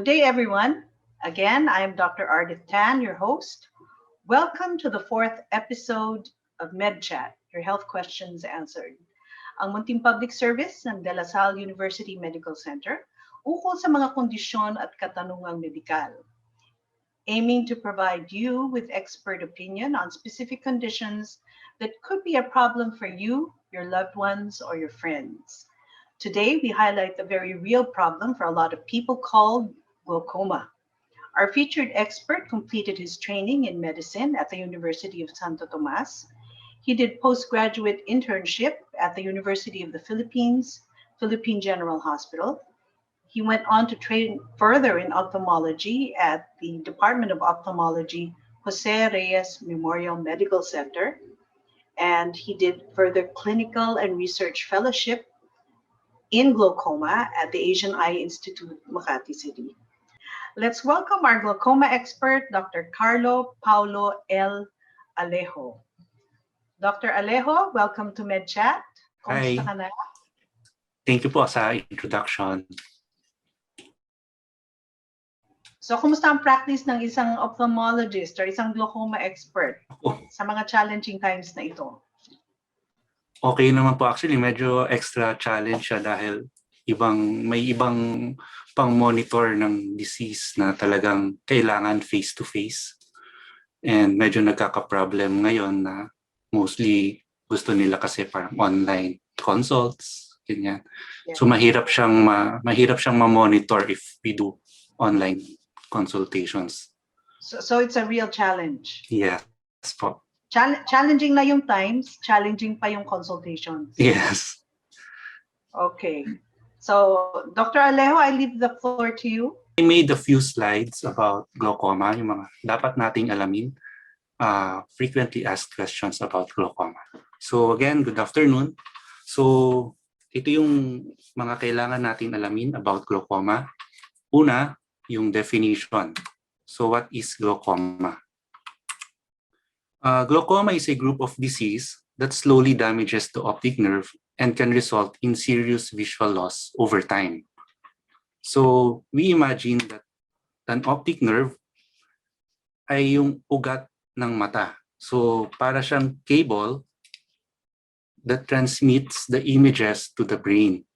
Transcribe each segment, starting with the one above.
Good day, everyone. Again, I am Dr. Ardith Tan, your host. Welcome to the fourth episode of MedChat, your health questions answered. Ang munting public service ng De La Salle University Medical Center ukol sa mga kondisyon at katanungang medikal, aiming to provide you with expert opinion on specific conditions that could be a problem for you, your loved ones, or your friends. Today, we highlight the very real problem for a lot of people called glaucoma. Our featured expert completed his training in medicine at the University of Santo Tomas. He did postgraduate internship at the University of the Philippines, Philippine General Hospital. He went on to train further in ophthalmology at the Department of Ophthalmology, Jose Reyes Memorial Medical Center. And he did further clinical and research fellowship in glaucoma at the Asian Eye Institute, Makati City. Let's welcome our glaucoma expert, Dr. Karlo Paolo Alejo. Dr. Alejo, welcome to MedChat. Hi. Kumusta ka na? Thank you po sa introduction. So, kumusta ang practice ng isang ophthalmologist or isang glaucoma expert sa mga challenging times na ito? Okay naman po, actually medyo extra challenge siya dahil may ibang pang-monitor ng disease na talagang kailangan face-to-face. And medyo nagkaka-problem ngayon na mostly gusto nila kasi parang online consults, ganyan. Yeah. So mahirap siyang ma-monitor if we do online consultations. So it's a real challenge. Yes po. Challenging na yung times, challenging pa yung consultations. Yes. Okay. So, Dr. Alejo, I leave the floor to you. I made a few slides about glaucoma, yung mga dapat nating alamin. Frequently asked questions about glaucoma. So again, good afternoon. So ito yung mga kailangan natin alamin about glaucoma. Una, yung definition. So what is glaucoma? Glaucoma is a group of disease that slowly damages the optic nerve and can result in serious visual loss over time. So we imagine that an optic nerve ay yung ugat ng mata. So para siyang cable that transmits the images to the brain.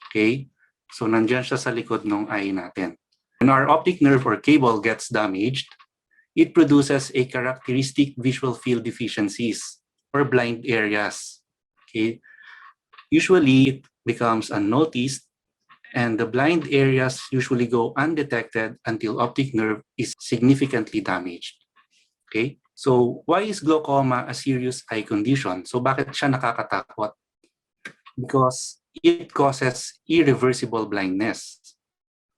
Okay? So nandiyan siya sa likod ng eye natin. When our optic nerve or cable gets damaged, it produces a characteristic visual field deficiencies or blind areas. Okay? Usually, it becomes unnoticed, and the blind areas usually go undetected until optic nerve is significantly damaged. Okay? So, why is glaucoma a serious eye condition? So, bakit siya nakakatakot? Because it causes irreversible blindness.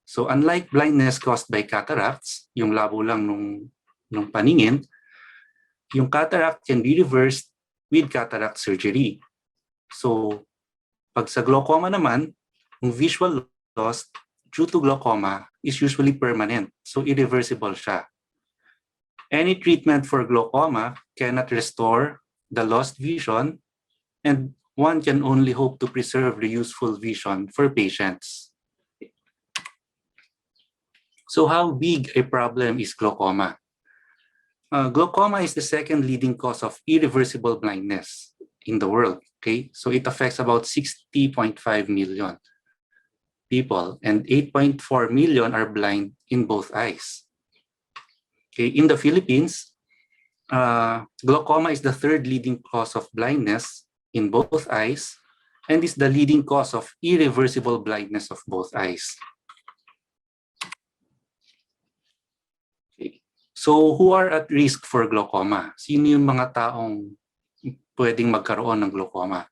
So, unlike blindness caused by cataracts, yung labo lang nung paningin, yung cataract can be reversed with cataract surgery. So, pag sa glaucoma naman, yung visual loss due to glaucoma is usually permanent. So, irreversible siya. Any treatment for glaucoma cannot restore the lost vision, and one can only hope to preserve the useful vision for patients. So, how big a problem is glaucoma? Glaucoma is the second leading cause of irreversible blindness in the world. Okay, so it affects about 60.5 million people, and 8.4 million are blind in both eyes. Okay, in the Philippines, glaucoma is the third leading cause of blindness in both eyes, and is the leading cause of irreversible blindness of both eyes. So, who are at risk for glaucoma? Sino yung mga taong pwedeng magkaroon ng glaucoma?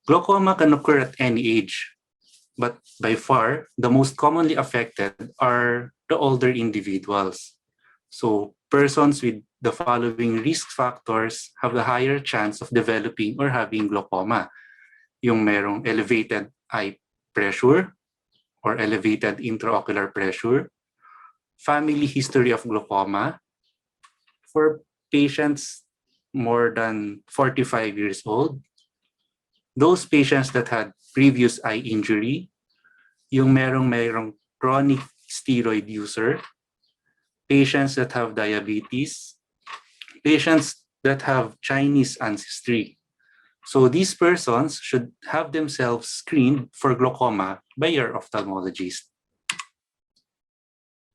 Glaucoma can occur at any age, but by far, the most commonly affected are the older individuals. So, persons with the following risk factors have the higher chance of developing or having glaucoma. Yung merong elevated eye pressure or elevated intraocular pressure, family history of glaucoma for patients more than 45 years old, those patients that had previous eye injury, yung merong chronic steroid user, patients that have diabetes, patients that have Chinese ancestry. So these persons should have themselves screened for glaucoma by your ophthalmologist.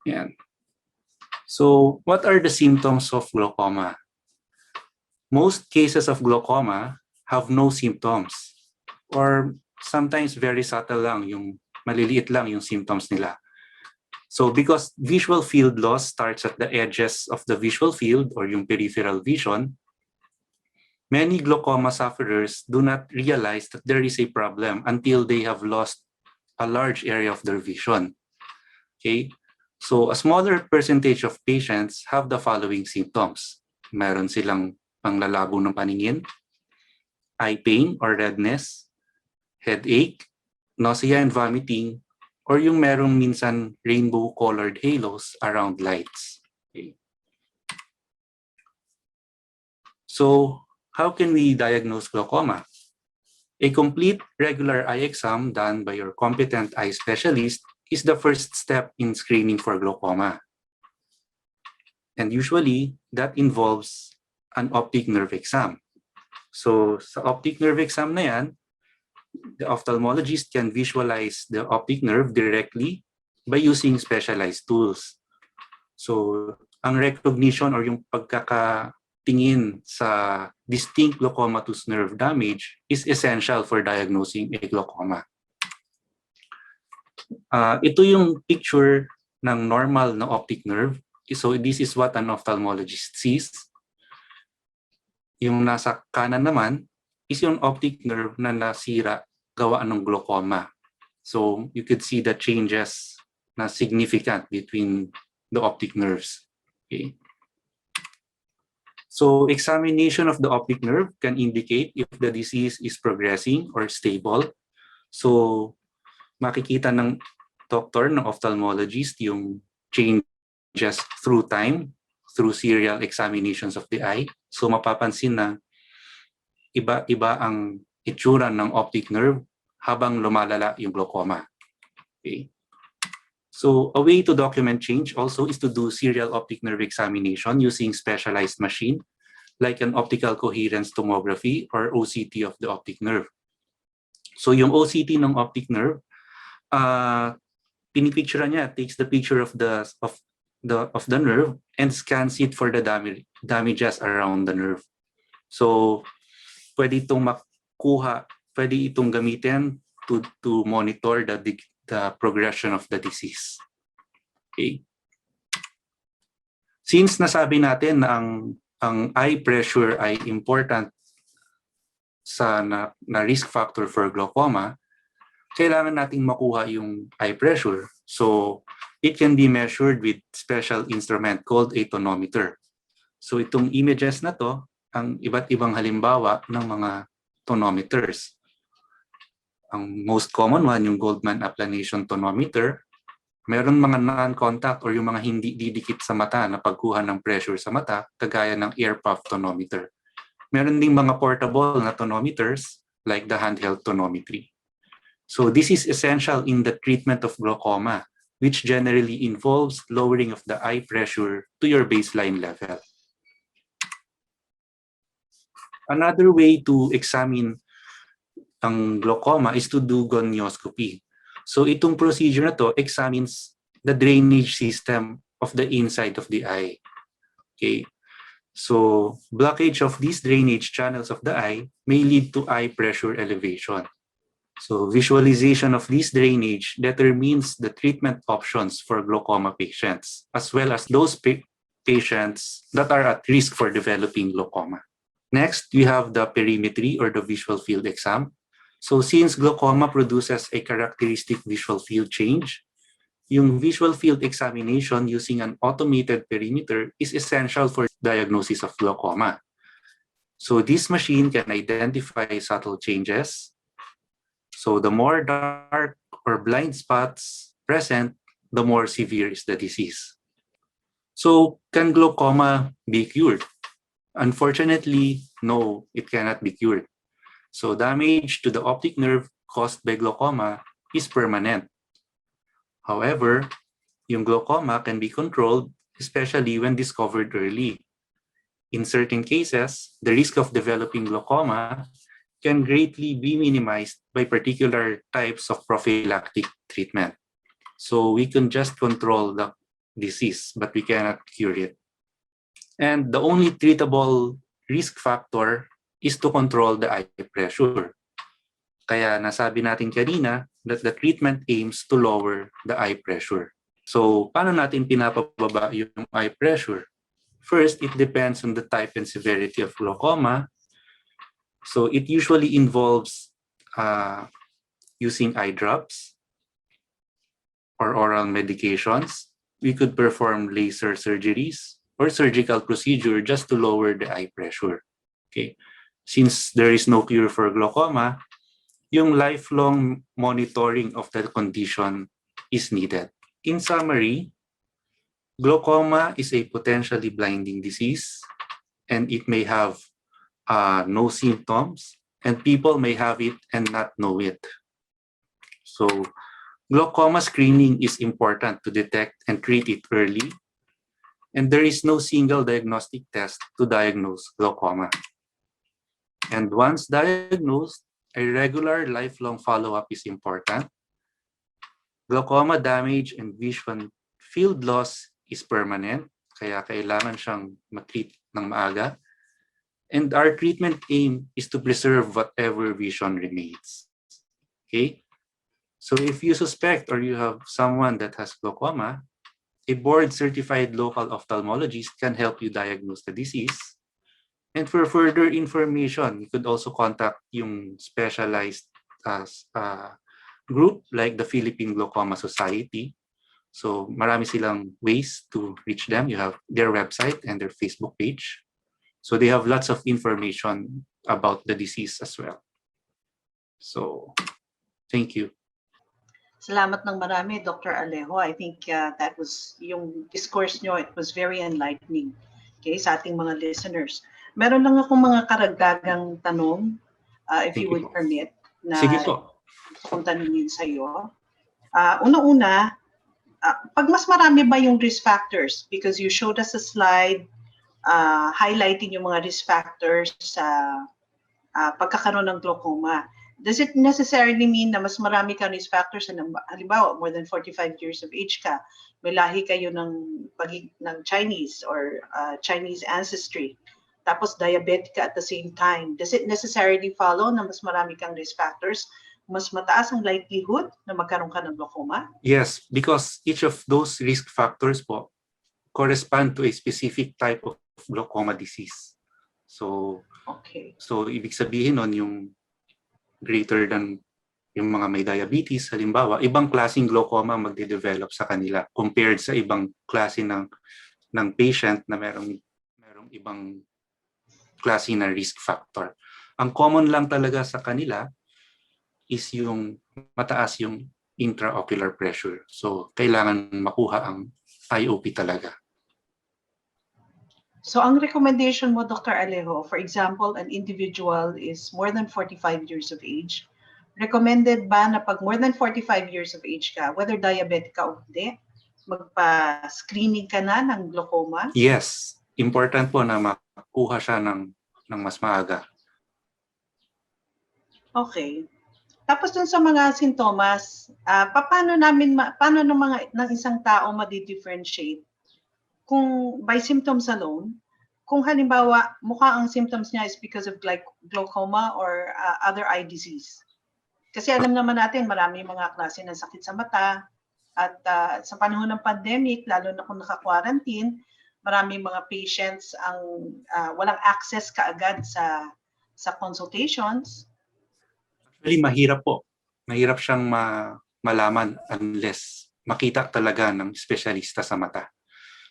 Yan. So what are the symptoms of glaucoma? Most cases of glaucoma have no symptoms, or sometimes very subtle lang, yung maliliit lang yung symptoms nila. So because visual field loss starts at the edges of the visual field or yung peripheral vision, many glaucoma sufferers do not realize that there is a problem until they have lost a large area of their vision. Okay? So a smaller percentage of patients have the following symptoms. Meron silang panglalabo ng paningin, eye pain or redness, headache, nausea and vomiting, or yung merong minsan rainbow-colored halos around lights. Okay. So how can we diagnose glaucoma? A complete regular eye exam done by your competent eye specialist is the first step in screening for glaucoma. And usually, that involves an optic nerve exam. So sa optic nerve exam na yan, the ophthalmologist can visualize the optic nerve directly by using specialized tools. So ang recognition or yung pagkakatingin sa distinct glaucomatous nerve damage is essential for diagnosing a glaucoma. Ito yung picture ng normal na optic nerve. So this is what an ophthalmologist sees. Yung nasa kanan naman is yung optic nerve na nasira gawa ng glaucoma. So you could see the changes na significant between the optic nerves. Okay. So examination of the optic nerve can indicate if the disease is progressing or stable. So makikita ng doctor, ng ophthalmologist, yung changes through time, through serial examinations of the eye. So mapapansin na iba-iba ang itsura ng optic nerve habang lumalala yung glaucoma. Okay. So a way to document change also is to do serial optic nerve examination using specialized machine like an optical coherence tomography or OCT of the optic nerve. So yung OCT ng optic nerve, pinipicture niya, takes the picture of the nerve and scans it for the damages around the nerve. So pwede itong makuha, pwede itong gamitin to monitor the progression of the disease. Okay. Since nasabi natin na ang eye pressure ay important sa na risk factor for glaucoma, kailangan nating makuha yung eye pressure. So it can be measured with special instrument called a tonometer. So itong images na to, ang iba't ibang halimbawa ng mga tonometers. Ang most common one, yung Goldman applanation tonometer, meron mga non-contact or yung mga hindi didikit sa mata na pagkuha ng pressure sa mata, kagaya ng ear puff tonometer. Meron ding mga portable na tonometers like the handheld tonometry. So this is essential in the treatment of glaucoma, which generally involves lowering of the eye pressure to your baseline level. Another way to examine ang glaucoma is to do gonioscopy. So itong procedure na to examines the drainage system of the inside of the eye. Okay. So blockage of these drainage channels of the eye may lead to eye pressure elevation. So visualization of this drainage determines the treatment options for glaucoma patients, as well as those patients that are at risk for developing glaucoma. Next, we have the perimetry or the visual field exam. So since glaucoma produces a characteristic visual field change, yung visual field examination using an automated perimeter is essential for diagnosis of glaucoma. So this machine can identify subtle changes. So the more dark or blind spots present, the more severe is the disease. So can glaucoma be cured? Unfortunately, no, it cannot be cured. So damage to the optic nerve caused by glaucoma is permanent. However, yung glaucoma can be controlled, especially when discovered early. In certain cases, the risk of developing glaucoma can greatly be minimized by particular types of prophylactic treatment. So we can just control the disease, but we cannot cure it. And the only treatable risk factor is to control the eye pressure. Kaya nasabi natin kanina that the treatment aims to lower the eye pressure. So paano natin pinapababa yung eye pressure? First, it depends on the type and severity of glaucoma. So it usually involves using eye drops or oral medications. We could perform laser surgeries or surgical procedure just to lower the eye pressure. Okay. Since there is no cure for glaucoma, yung lifelong monitoring of the condition is needed. In summary, glaucoma is a potentially blinding disease, and it may have no symptoms, and people may have it and not know it. So glaucoma screening is important to detect and treat it early, and there is no single diagnostic test to diagnose glaucoma. And once diagnosed, a regular lifelong follow-up is important. Glaucoma damage and vision field loss is permanent, kaya kailangan siyang matreat ng maaga. And our treatment aim is to preserve whatever vision remains. Okay? So if you suspect or you have someone that has glaucoma, a board-certified local ophthalmologist can help you diagnose the disease. And for further information, you could also contact yung specialized group like the Philippine Glaucoma Society. So marami silang ways to reach them. You have their website and their Facebook page. So they have lots of information about the disease as well. So thank you. Salamat ng marami, Dr. Alejo. I think that was yung discourse nyo, it was very enlightening, okay, sa ating mga listeners. Meron lang akong mga karagdagang tanong, if you would permit, na sige po, kung tanungin sa iyo. Una-una, pag mas marami ba yung risk factors? Because you showed us a slide highlighting yung mga risk factors sa pagkakaroon ng glaucoma. Does it necessarily mean na mas marami kang risk factors? Halimbawa, more than 45 years of age ka, may lahi kayo ng Chinese or Chinese ancestry, tapos diabetic ka at the same time. Does it necessarily follow na mas marami kang risk factors? Mas mataas ang likelihood na magkaroon ka ng glaucoma? Yes, because each of those risk factors po correspond to a specific type of glaucoma disease. So, okay. So ibig sabihin nun yung greater than yung mga may diabetes, halimbawa, ibang klaseng glaucoma magde-develop sa kanila compared sa ibang klase ng patient na merong ibang klase na risk factor. Ang common lang talaga sa kanila is yung mataas yung intraocular pressure. So kailangan makuha ang IOP talaga. So ang recommendation mo, Dr. Alejo, for example, an individual is more than 45 years of age, recommended ba na pag more than 45 years of age ka, whether diabetic ka o hindi, magpa-screening ka na ng glaucoma? Yes, important po na makuha siya ng mas maaga. Okay. Tapos dun sa mga sintomas, paano ng isang tao ma-differentiate kung by symptoms alone, kung halimbawa mukha ang symptoms niya is because of glaucoma or other eye disease? Kasi alam naman natin marami mga klase ng sakit sa mata at sa panahon ng pandemic, lalo na kung naka-quarantine, marami mga patients ang walang access kaagad sa consultations. Actually, mahirap po. Mahirap siyang malaman unless makita talaga ng espesyalista sa mata.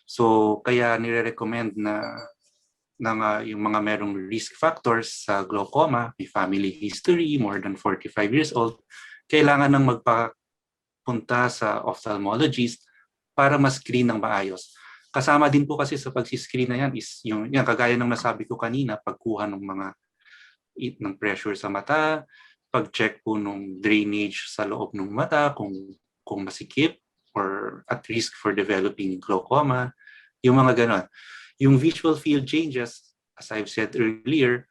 So, kaya nire-recommend na yung mga merong risk factors sa glaucoma, may family history, more than 45 years old, kailangan nang magpapunta sa ophthalmologist para ma-screen ng maayos. Kasama din po kasi sa pag-screen na yan is yung kagaya ng nasabi ko kanina, pagkuha ng pressure sa mata, pag-check po ng drainage sa loob ng mata kung masikip, or at risk for developing glaucoma, yung mga ganon. Yung visual field changes, as I've said earlier,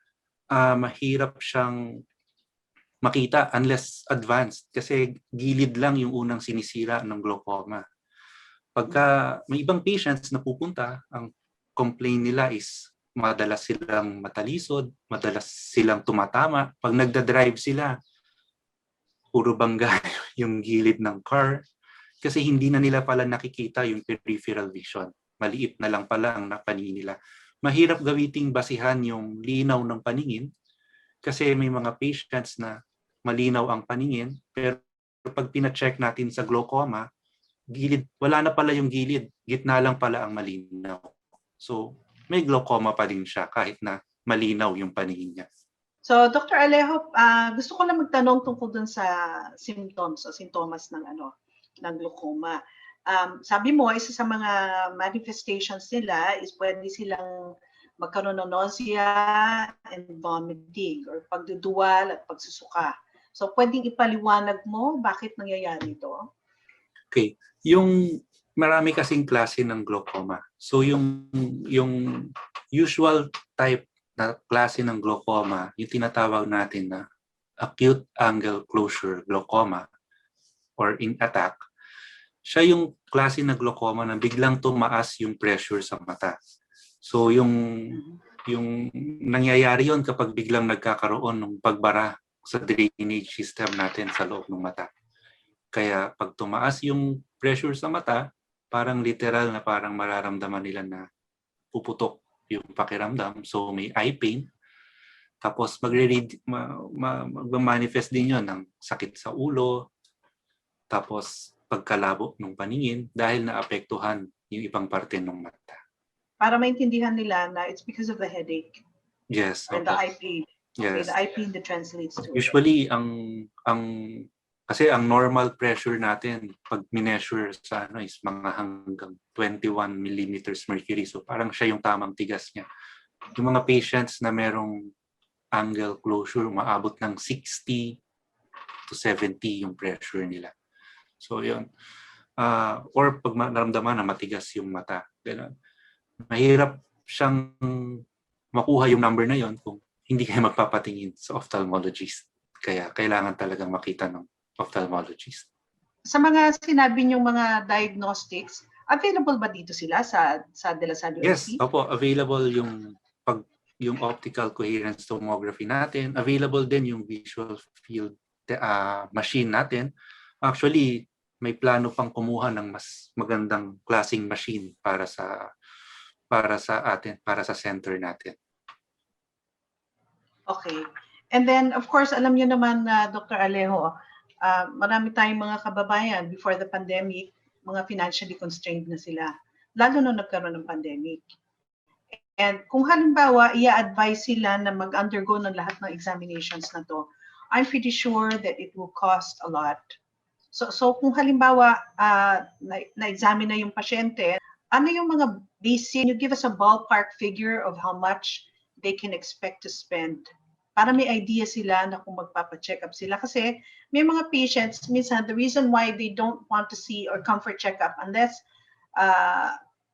mahirap siyang makita unless advanced kasi gilid lang yung unang sinisira ng glaucoma. Pagka may ibang patients na pupunta, ang complaint nila is madalas silang matalisod, madalas silang tumatama. Pag nagda-drive sila, puro bangga yung gilid ng car kasi hindi na nila pala nakikita yung peripheral vision. Maliit na lang pala ang paningin nila. Mahirap gawiting basihan yung linaw ng paningin kasi may mga patients na malinaw ang paningin pero pag pina-check natin sa glaucoma, gilid, wala na pala yung gilid, gitna lang pala ang malinaw. So, may glaucoma pa din siya kahit na malinaw yung paningin niya. So, Dr. Alejo, gusto ko lang magtanong tungkol dun sa symptoms o sintomas ng ng glaucoma. Sabi mo, isa sa mga manifestations nila is pwede silang magkaroon ng nausea and vomiting or pagduduwal at pagsusuka. So, pwedeng ipaliwanag mo bakit nangyayari ito? Okay. Yung marami kasing klase ng glaucoma. So, yung usual type na klase ng glaucoma, yung tinatawag natin na acute angle closure glaucoma or in attack, siya yung klase ng glaucoma na biglang tumaas yung pressure sa mata. So yung nangyayari yon kapag biglang nagkakaroon ng pagbara sa drainage system natin sa loob ng mata. Kaya pag tumaas yung pressure sa mata, parang literal na parang mararamdaman nila na puputok yung pakiramdam. So may eye pain. Tapos mag-manifest din yun ng sakit sa ulo. Tapos pagkalabo ng paningin dahil naapektuhan yung ibang parte ng mata. Para maintindihan nila na it's because of the headache. Yes. Or the eye pain. Okay, Yes. the eye pain that translates to Usually, kasi ang normal pressure natin pag mineasure sa is mga hanggang 21 millimeters mercury. So parang siya yung tamang tigas niya. Yung mga patients na merong angle closure, maabot ng 60 to 70 yung pressure nila. So yun. Or pag naramdaman na matigas yung mata. Ganun. Mahirap siyang makuha yung number na yon kung hindi kayo magpapatingin sa ophthalmologist. Kaya kailangan talagang makita ng ophthalmologist. Sa mga sinabi niyong mga diagnostics, available ba dito sila sa De La Salle Yes, UST? opo, available yung optical coherence tomography natin. Available din yung visual field machine natin. Actually, may plano pang kumuha ng mas magandang klaseng machine para sa center natin. Okay. And then, of course, alam niyo naman na Dr. Alejo, marami tayong mga kababayan before the pandemic, mga financially constrained na sila, lalo na nagkaroon ng pandemic. And kung halimbawa, i-advise sila na mag-undergo ng lahat ng examinations na to, I'm pretty sure that it will cost a lot. So kung halimbawa, na-examine na yung pasyente, ano yung mga basic, you give us a ballpark figure of how much they can expect to spend para may idea sila na kung magpapa-check up sila. Kasi may mga patients, minsan, the reason why they don't want to see or come for check-up unless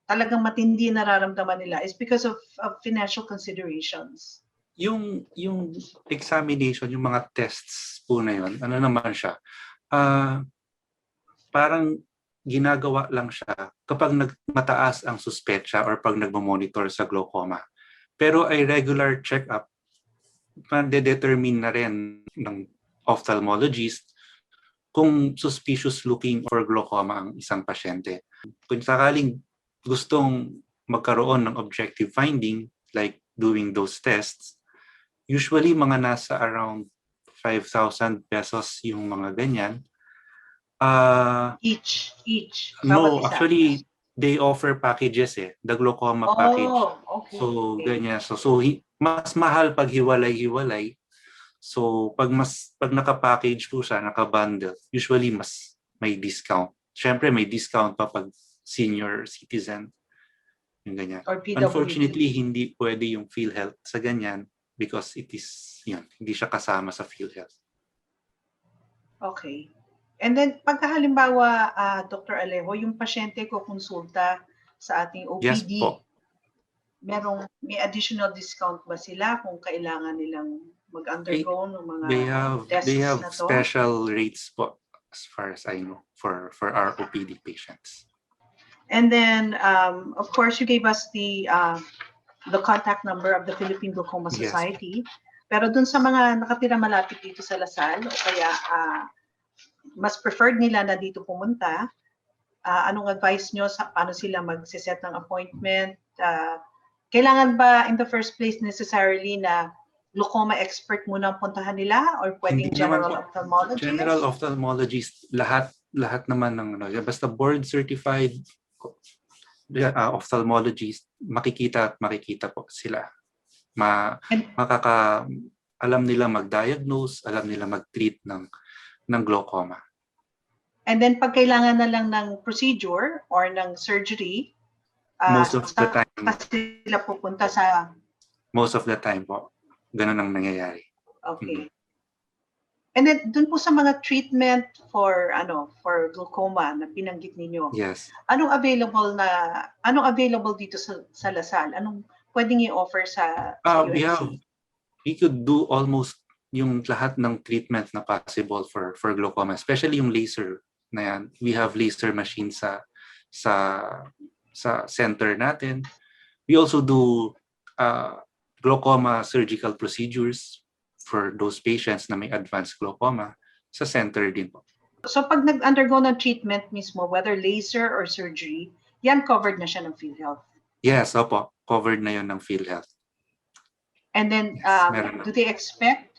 talagang matindi nararamdaman nila is because of financial considerations. Yung examination, yung mga tests po na yun, ano naman siya, parang ginagawa lang siya kapag mataas ang suspetsa or pag nagmo-monitor sa glaucoma. Pero ay regular check-up, determine na rin ng ophthalmologist kung suspicious looking or glaucoma ang isang pasyente. Kung sakaling gustong magkaroon ng objective finding, like doing those tests, usually mga nasa around 5,000 pesos yung mga ganyan. Each. No, actually, they offer packages the glaucoma package. Okay. So, ganyan. So mas mahal pag hiwalay-hiwalay. So, pag naka-package po siya, naka-bundle, usually mas may discount. Siyempre, may discount pa pag senior citizen. Yung ganyan. Unfortunately, hindi pwede yung PhilHealth sa ganyan because it is, hindi siya kasama sa PhilHealth. Okay. And then, pagka halimbawa, Dr. Alejo, yung pasyente ko konsulta sa ating Yes OPD, po. may additional discount ba sila kung kailangan nilang mag-undergo ng mga They tests have na to? special rates po, as far as I know, for our OPD patients. And then, of course, you gave us the contact number of the Philippine Glaucoma Yes. Society. Pero dun sa mga nakatira malapit dito sa Lasal, o kaya mas preferred nila na dito pumunta, anong advice nyo sa paano sila mag-set ng appointment? Kailangan ba in the first place necessarily na glaucoma expert muna ang puntahan nila or pwedeng Hindi naman general po. ophthalmologist? General ophthalmologist, lahat naman ng basta board certified ophthalmologist, makikita po sila. Alam nila mag-diagnose, alam nila mag-treat ng glaucoma. And then pag kailangan na lang ng procedure or ng surgery, most of the time sila pupunta sa... Most of the time po, ganun ang nangyayari. Okay. And then dun po sa mga treatment for glaucoma na binanggit ninyo. Yes. Anong available dito sa Lasal? Anong pwedeng i-offer sa UNC? We could do almost yung lahat ng treatment na possible for glaucoma, especially yung laser na yan. We have laser machines sa center natin. We also do glaucoma surgical procedures for those patients na may advanced glaucoma sa center din po. So pag nag-undergo ng treatment mismo, whether laser or surgery, yan covered na siya ng PhilHealth? Yes, opo. Covered na yun ng PhilHealth. And then, do they expect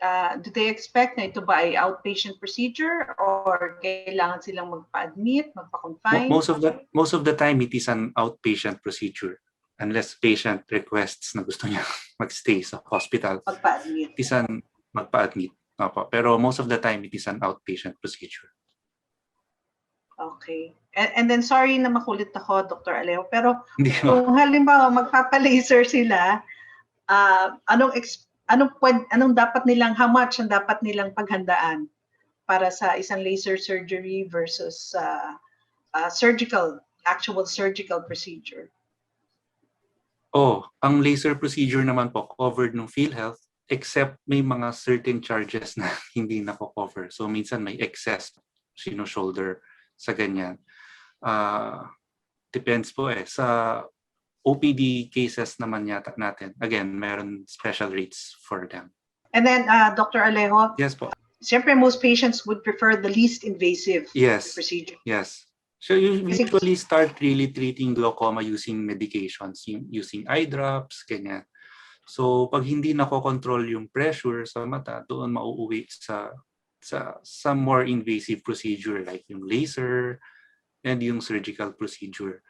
na ito ba ay outpatient procedure or kailangan silang magpa-admit, magpa-confine? Most of the time, it is an outpatient procedure. Unless patient requests na gusto niya magstay sa hospital. Magpa-admit. It is an magpa-admit. Opo. Pero most of the time, it is an outpatient procedure. Okay. And then, sorry na makulit ako, Dr. Alejo, pero kung halimbawa magpapa-laser sila, how much ang dapat nilang paghandaan para sa isang laser surgery versus actual surgical procedure? Ang laser procedure naman po covered ng PhilHealth except may mga certain charges na hindi na-cover. So minsan may excess shoulder sa ganyan. Depends po sa OPD cases naman yata natin. Again, meron special rates for them. And then, Dr. Alejo? Yes po. Siyempre, most patients would prefer the least invasive procedure. Yes. So you usually start really treating glaucoma using medications, using eye drops, ganyan. So pag hindi nako-control yung pressure sa mata, doon mauuwi sa some more invasive procedure like yung laser and yung surgical procedure.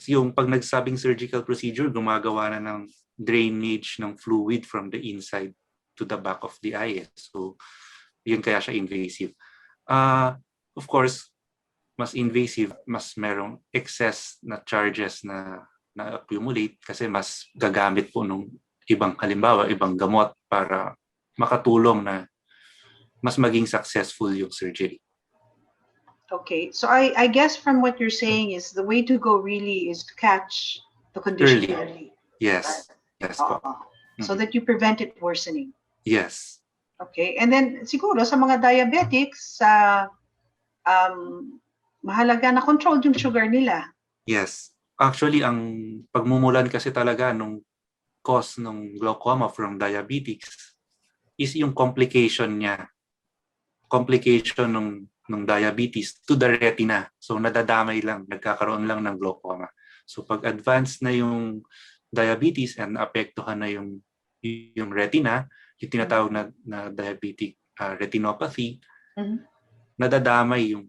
Yung pag nagsabing surgical procedure, gumagawa na ng drainage ng fluid from the inside to the back of the eye. So yun kaya siya invasive. Of course, mas invasive, mas merong excess na charges na accumulate kasi mas gagamit po nung ibang gamot para makatulong na mas maging successful yung surgery. Okay, so I guess from what you're saying is the way to go really is to catch the condition early. Yes. Yes po. So that you prevent it worsening. Yes. Okay, and then siguro sa mga diabetics, mahalaga na control yung sugar nila. Yes. Actually, ang pagmumulan kasi talaga nung cause ng glaucoma from diabetics is yung complication niya. Complication ng diabetes to the retina. So nadadamay lang, nagkakaroon lang ng glaucoma. So pag advanced na yung diabetes and naapektuhan na yung retina, yung tinatawag na diabetic retinopathy, nadadamay yung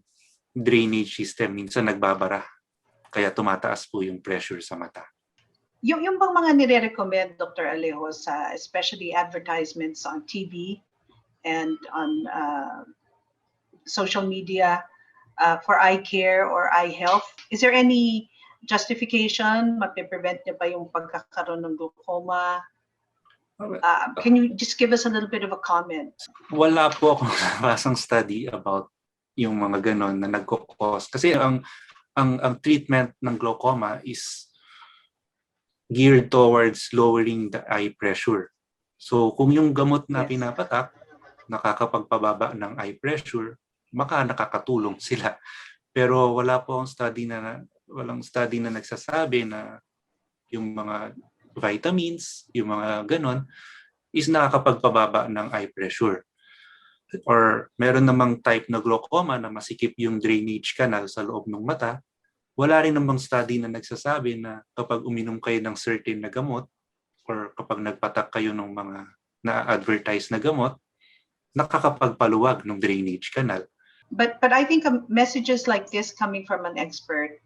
drainage system, minsan nagbabara. Kaya tumataas po yung pressure sa mata. Yung bang mga nire-recommend, Dr. Alejo, especially advertisements on TV and on social media for eye care or eye health, is there any justification? Mapiprevent niya ba yung pagkakaroon ng glaucoma? Can you just give us a little bit of a comment? Wala po akong nabasang study about yung mga ganon na nagko-cause. Kasi ang treatment ng glaucoma is geared towards lowering the eye pressure. So kung yung gamot na Yes. pinapatak nakakapagpababa ng eye pressure, baka nakakatulong sila. Pero walang study na nagsasabi na yung mga vitamins, yung mga ganon, is nakakapagpababa ng eye pressure. Or meron namang type na glaucoma na masikip yung drainage canal sa loob ng mata. Wala rin namang study na nagsasabi na kapag uminom kayo ng certain na gamot or kapag nagpatak kayo ng mga na-advertise na gamot, nakakapagpaluwag ng drainage canal. But I think messages like this coming from an expert,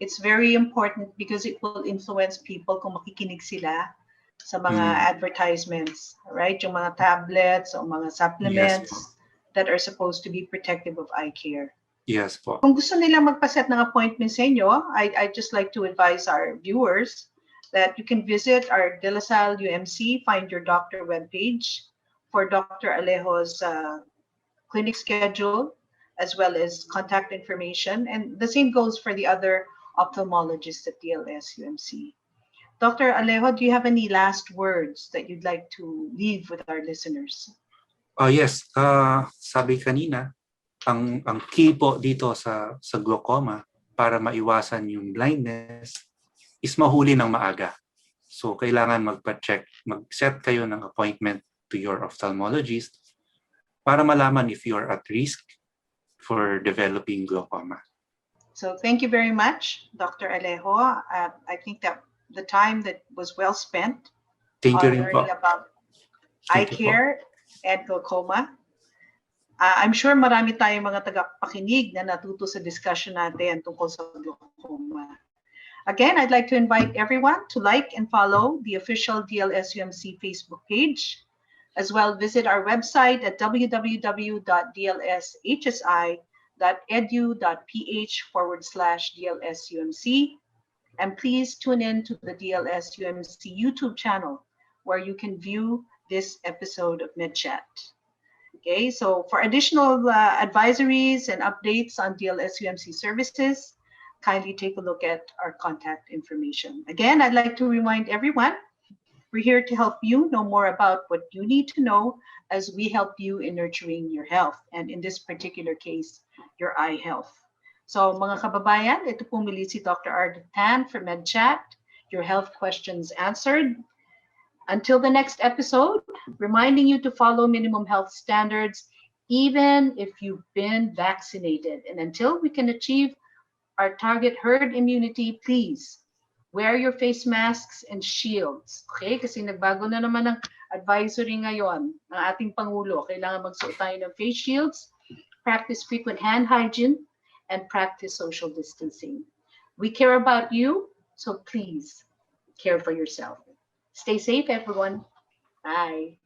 it's very important because it will influence people kung makikinig sila sa mga advertisements, right? Yung mga tablets o mga supplements that are supposed to be protective of eye care. Yes po. Kung gusto nilang magpaset ng appointment sa inyo, I'd just like to advise our viewers that you can visit our De La Salle UMC Find Your Doctor webpage for Dr. Alejo's clinic schedule, as well as contact information. And the same goes for the other ophthalmologists at DLS UMC. Dr. Alejo, do you have any last words that you'd like to leave with our listeners? Yes. Sabi kanina, ang key po dito sa glaucoma para maiwasan yung blindness is mahuli ng maaga. So kailangan mag-set kayo ng appointment to your ophthalmologist para malaman if you're at risk for developing glaucoma. So thank you very much, Dr. Alejo. I think that the time that was well spent Thank you on learning about eye care and glaucoma. I'm sure marami tayong mga tagapakinig na natuto sa discussion natin tungkol sa glaucoma. Again, I'd like to invite everyone to like and follow the official DLS-UMC Facebook page. As well, visit our website at www.dlshsi.edu.ph/DLS-UMC. And please tune in to the DLS-UMC YouTube channel where you can view this episode of MedChat. Okay, so for additional advisories and updates on DLS-UMC services, kindly take a look at our contact information. Again, I'd like to remind everyone, we're here to help you know more about what you need to know as we help you in nurturing your health, and in this particular case, your eye health. So mga kababayan, ito po muli si Dr. Ardith Tan for MedChat, your health questions answered. Until the next episode, reminding you to follow minimum health standards even if you've been vaccinated. And until we can achieve our target herd immunity, please wear your face masks and shields. Okay? Kasi nagbago na naman ang advisory ngayon ng ating Pangulo. Kailangan magsuot tayo ng face shields, practice frequent hand hygiene, and practice social distancing. We care about you, so please care for yourself. Stay safe, everyone. Bye.